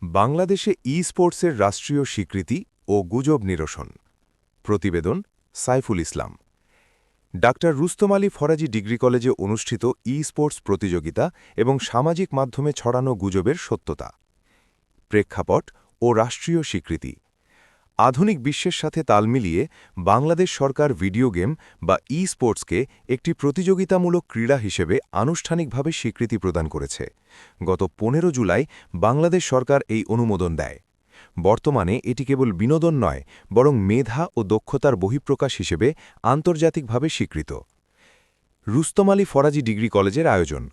বাংলাদেশে ই-স্পোর্টসের রাষ্ট্রীয় স্বীকৃতি ও গুজব নিরসন। প্রতিবেদন সাইফুল ইসলাম। ডাক্তার রুস্তম আলী ফরাজি ডিগ্রি কলেজে অনুষ্ঠিত ই-স্পোর্টস প্রতিযোগিতা এবং সামাজিক মাধ্যমে ছড়ানো গুজবের সত্যতা। প্রেক্ষাপট ও রাষ্ট্রীয় স্বীকৃতি। আধুনিক বিশ্বের সাথে তাল মিলিয়ে বাংলাদেশ সরকার ভিডিও গেম বা ই-স্পোর্টসকে একটি প্রতিযোগিতামূলক ক্রীড়া হিসেবে আনুষ্ঠানিকভাবে স্বীকৃতি প্রদান করেছে। গত ১৫ জুলাই বাংলাদেশ সরকার এই অনুমোদন দেয়। বর্তমানে এটি কেবল বিনোদন নয়, বরং মেধা ও দক্ষতার বহিঃপ্রকাশ হিসেবে আন্তর্জাতিকভাবে স্বীকৃত। রুস্তম আলী ফরাজি ডিগ্রি কলেজের আয়োজন।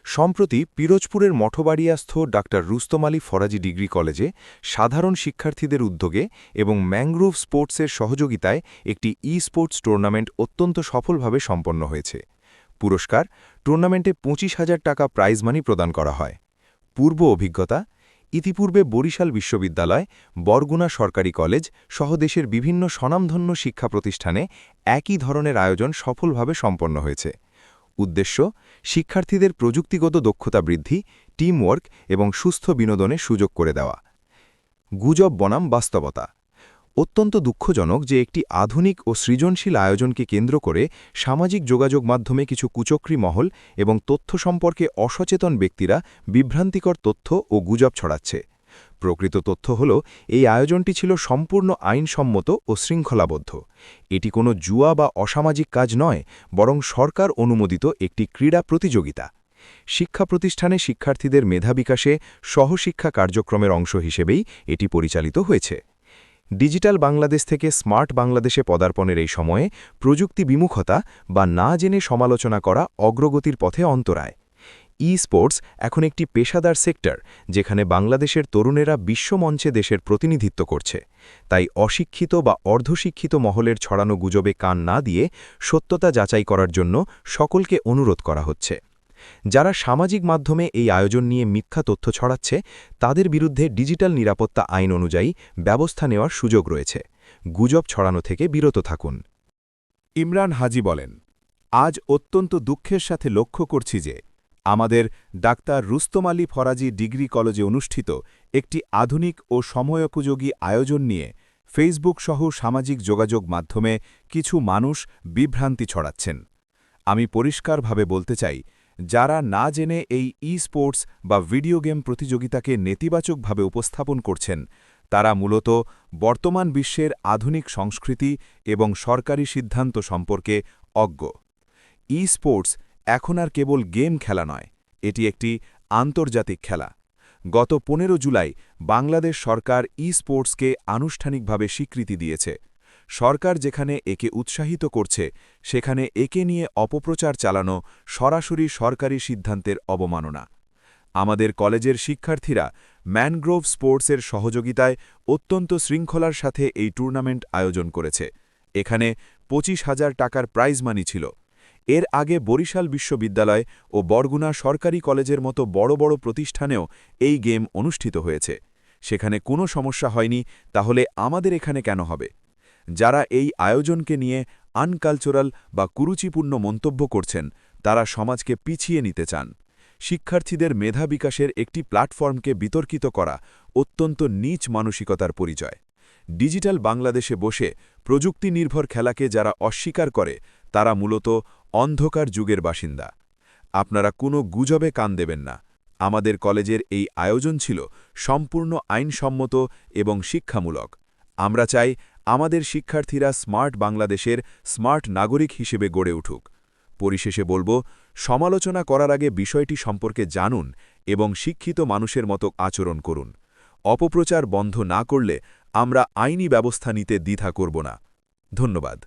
সম্প্রতি পিরোজপুরের মঠবাড়িয়াস্থ ডাক্তার রুস্তম আলী ফরাজি ডিগ্রি কলেজে সাধারণ শিক্ষার্থীদের উদ্যোগে এবং ম্যানগ্রোভ স্পোর্টসের সহযোগিতায় একটি ই-স্পোর্টস টুর্নামেন্ট অত্যন্ত সফলভাবে সম্পন্ন হয়েছে। পুরস্কার: টুর্নামেন্টে ২৫,০০০ টাকা প্রাইজ মানি প্রদান করা হয়। পূর্ব অভিজ্ঞতা: ইতিপূর্বে বরিশাল বিশ্ববিদ্যালয়, বরগুনা সরকারি কলেজ সহ দেশের বিভিন্ন স্বনামধন্য শিক্ষা প্রতিষ্ঠানে একই ধরনের আয়োজন সফলভাবে সম্পন্ন হয়েছে। উদ্দেশ্য: শিক্ষার্থীদের প্রযুক্তিগত দক্ষতা বৃদ্ধি, টিমওয়ার্ক এবং সুস্থ বিনোদনে সুযোগ করে দেওয়া। গুজব বনাম বাস্তবতা। অত্যন্ত দুঃখজনক যে একটি আধুনিক ও সৃজনশীল আয়োজনকে কেন্দ্র করে সামাজিক যোগাযোগ মাধ্যমে কিছু কুচক্রী মহল এবং তথ্য সম্পর্কে অসচেতন ব্যক্তিরা বিভ্রান্তিকর তথ্য ও গুজব ছড়াচ্ছে। প্রকৃত তথ্য হল, এই আয়োজনটি ছিল সম্পূর্ণ আইনসম্মত ও শৃঙ্খলাবদ্ধ। এটি কোনো জুয়া বা অসামাজিক কাজ নয়, বরং সরকার অনুমোদিত একটি ক্রীড়া প্রতিযোগিতা। শিক্ষা প্রতিষ্ঠানে শিক্ষার্থীদের মেধা বিকাশে সহশিক্ষা কার্যক্রমের অংশ হিসেবেই এটি পরিচালিত হয়েছে। ডিজিটাল বাংলাদেশ থেকে স্মার্ট বাংলাদেশে পদার্পণের এই সময়ে প্রযুক্তি বিমুখতা বা না জেনে সমালোচনা করা অগ্রগতির পথে অন্তরায়। ই-স্পোর্টস এখন একটি পেশাদার সেক্টর, যেখানে বাংলাদেশের তরুণেরা বিশ্বমঞ্চে দেশের প্রতিনিধিত্ব করছে। তাই অশিক্ষিত বা অর্ধশিক্ষিত মহলের ছড়ানো গুজবে কান না দিয়ে সত্যতা যাচাই করার জন্য সকলকে অনুরোধ করা হচ্ছে। যারা সামাজিক মাধ্যমে এই আয়োজন নিয়ে মিথ্যা তথ্য ছড়াচ্ছে, তাদের বিরুদ্ধে ডিজিটাল নিরাপত্তা আইন অনুযায়ী ব্যবস্থা নেওয়ার সুযোগ রয়েছে। গুজব ছড়ানো থেকে বিরত থাকুন। ইমরান হাজি বলেন, আজ অত্যন্ত দুঃখের সাথে লক্ষ্য করছি যে আমাদের ডাক্তার রুস্তম আলী ফরাজি ডিগ্রি কলেজে অনুষ্ঠিত একটি আধুনিক ও সময়োপযোগী আয়োজন নিয়ে ফেসবুক সহ সামাজিক যোগাযোগ মাধ্যমে কিছু মানুষ বিভ্রান্তি ছড়াচ্ছেন। আমি পরিষ্কারভাবে বলতে চাই, যারা না জেনে এই ই-স্পোর্টস বা ভিডিও গেম প্রতিযোগিতাকে নেতিবাচকভাবে উপস্থাপন করছেন, তারা মূলত বর্তমান বিশ্বের আধুনিক সংস্কৃতি এবং সরকারি সিদ্ধান্ত সম্পর্কে অজ্ঞ। ই-স্পোর্টস এখন আর কেবল গেম খেলা নয়, এটি একটি আন্তর্জাতিক খেলা। গত ১৫ জুলাই বাংলাদেশ সরকার ই-স্পোর্টসকে আনুষ্ঠানিকভাবে স্বীকৃতি দিয়েছে। সরকার যেখানে একে উৎসাহিত করছে, সেখানে একে নিয়ে অপপ্রচার চালানো সরাসরি সরকারি সিদ্ধান্তের অবমাননা। আমাদের কলেজের শিক্ষার্থীরা ম্যানগ্রোভ স্পোর্টসের সহযোগিতায় অত্যন্ত শৃঙ্খলার সাথে এই টুর্নামেন্ট আয়োজন করেছে। এখানে ২৫,০০০ টাকার প্রাইজ মানি ছিল। এর আগে বরিশাল বিশ্ববিদ্যালয় ও বরগুনা সরকারি কলেজের মতো বড় বড় প্রতিষ্ঠানেও এই গেম অনুষ্ঠিত হয়েছে। সেখানে কোনো সমস্যা হয়নি, তাহলে আমাদের এখানে কেন হবে? যারা এই আয়োজনকে নিয়ে আনকালচারাল বা কুরুচিপূর্ণ মন্তব্য করছেন, তারা সমাজকে পিছিয়ে নিতে চান। শিক্ষার্থীদের মেধা বিকাশের একটি প্ল্যাটফর্মকে বিতর্কিত করা অত্যন্ত নীচ মানসিকতার পরিচয়। ডিজিটাল বাংলাদেশে বসে প্রযুক্তি নির্ভর খেলাকে যারা অস্বীকার করে, তারা মূলত অন্ধকার যুগের বাসিন্দা। আপনারা কোনো গুজবে কান দেবেন না। আমাদের কলেজের এই আয়োজন ছিল সম্পূর্ণ আইনসম্মত এবং শিক্ষামূলক। আমরা চাই আমাদের শিক্ষার্থীরা স্মার্ট বাংলাদেশের স্মার্ট নাগরিক হিসেবে গড়ে উঠুক। পরিশেষে বলব, সমালোচনা করার আগে বিষয়টি সম্পর্কে জানুন এবং শিক্ষিত মানুষের মতো আচরণ করুন। অপপ্রচার বন্ধ না করলে আমরা আইনি ব্যবস্থা নিতে দ্বিধা করব না। ধন্যবাদ।